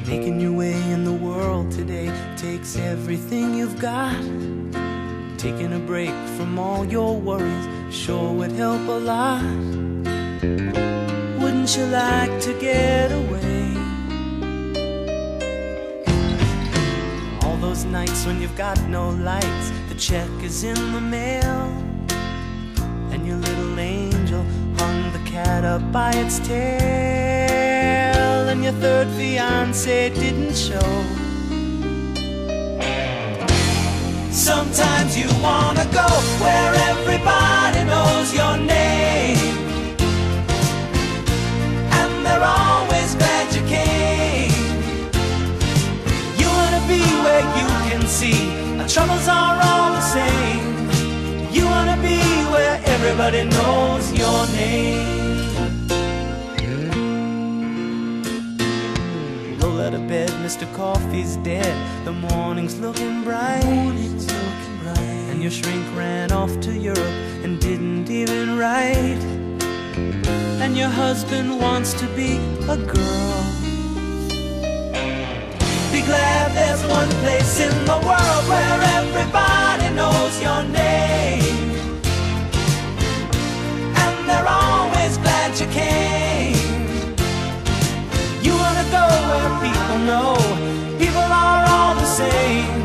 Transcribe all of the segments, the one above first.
Making your way in the world today takes everything you've got. Taking a break from all your worries sure would help a lot. Wouldn't you like to get away? All those nights when you've got no lights, the check is in the mail, and your little angel hung the cat up by its tail, and your third fiancé didn't show. Sometimes you wanna go where everybody knows your name, and they're always glad you came. You wanna be where you can see our troubles are all the same. You wanna be where everybody knows your name. Roll out of bed, Mr. Coffee's dead. The morning's looking bright. And your shrink ran off to Europe and didn't even write. And your husband wants to be a girl. Be glad there's one place in the world where everybody knows your name, and they're always glad you came. You wanna go where people know people are all the same.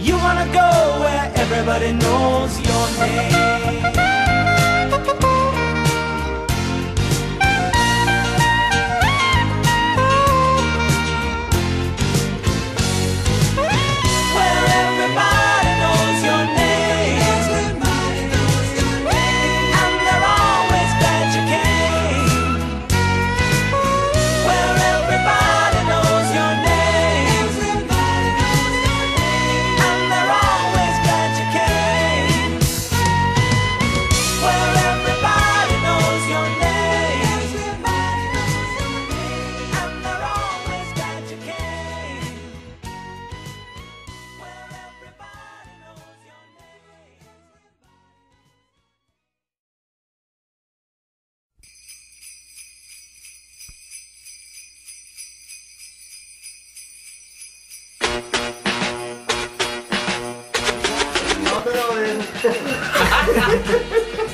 You wanna go where everybody knows your name. Where everybody knows your name, and they're always glad you came. Where everybody knows your name, and they're always glad you came. Where everybody knows your name, and they're always glad you came. Where everybody knows your name.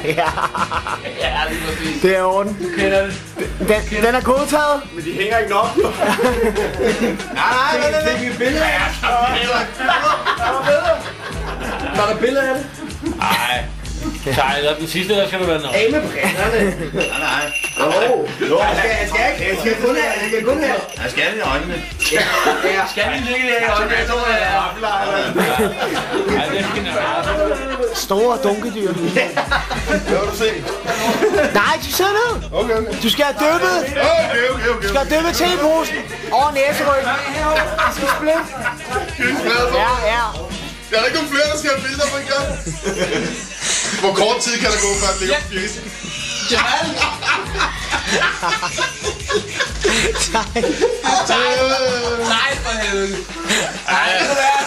Ja, Ja, lige præcis. det er orden. Du kender det. Den er godtaget. Men de hænger ikke nok. Nej, det er et billede af det. Der er der billeder af det. Nej. Sejler, den sidste der skal du være nok. Af med brillerne. Nej. Jo, han skal ikke. Han skal kun have. Han skal have i øjnene. Skal vi ligge der i øjnene? Jeg tror, jeg er nej, det skal være. Store dunkedyr. Det vil du se. Nej, du sidder ned. Okay. Du skal have dyppet. Okay. Du skal have dyppet teposen over næseryggen. Du skal splitte. Ja. Der er ikke nogen flere, der skal have billeder på en gang. Hvor kort tid kan der gå, før det ligger på fjæsen? Jamal! Nej, for helvede. Ej, det er værd.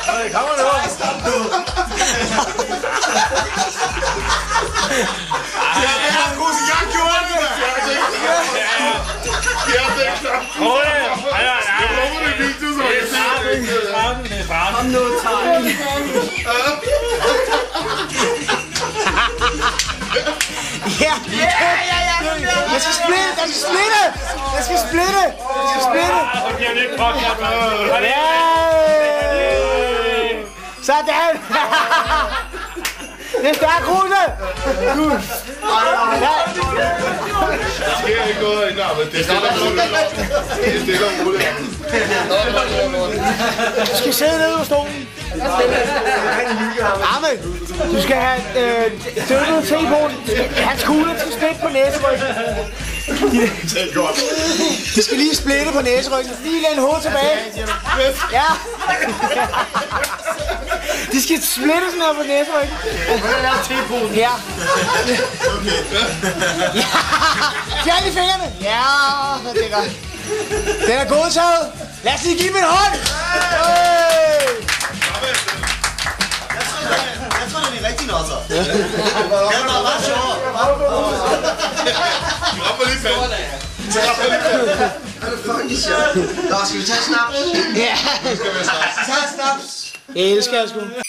Okay, kommer nu. Stop nu. Ja, det er en god ting. Jeg gjorde det, der. Ja, det er klart. Jeg prøver det video, så jeg kan se det. Kom nu, tager. Ja. Jeg skal splitte. Okay, det er podcast. Sådan. Det er stærkt, Rune. Der sker ikke noget i navnet. Det er stille og roligt. Du skal sidde nede på stolen. Amen, du skal have dyppet teposen. Hans kugler skal splitte på næseryggen. De skal lige splitte på næseryggen. Lige lade en hoved tilbage. Ja. De skal splitte sådan her på næseryggen. Ja. Fjern i fingrene. Ja, det er godt. Den er godtaget. Lad os lige give dem en hånd. Jeg tror, det er rigtigt også. Det var bare sjovt. Er det fucking sjovt? Nå, skal vi tage snaps? Ja. Skal vi have snaps? Jeg elsker jeg sgu.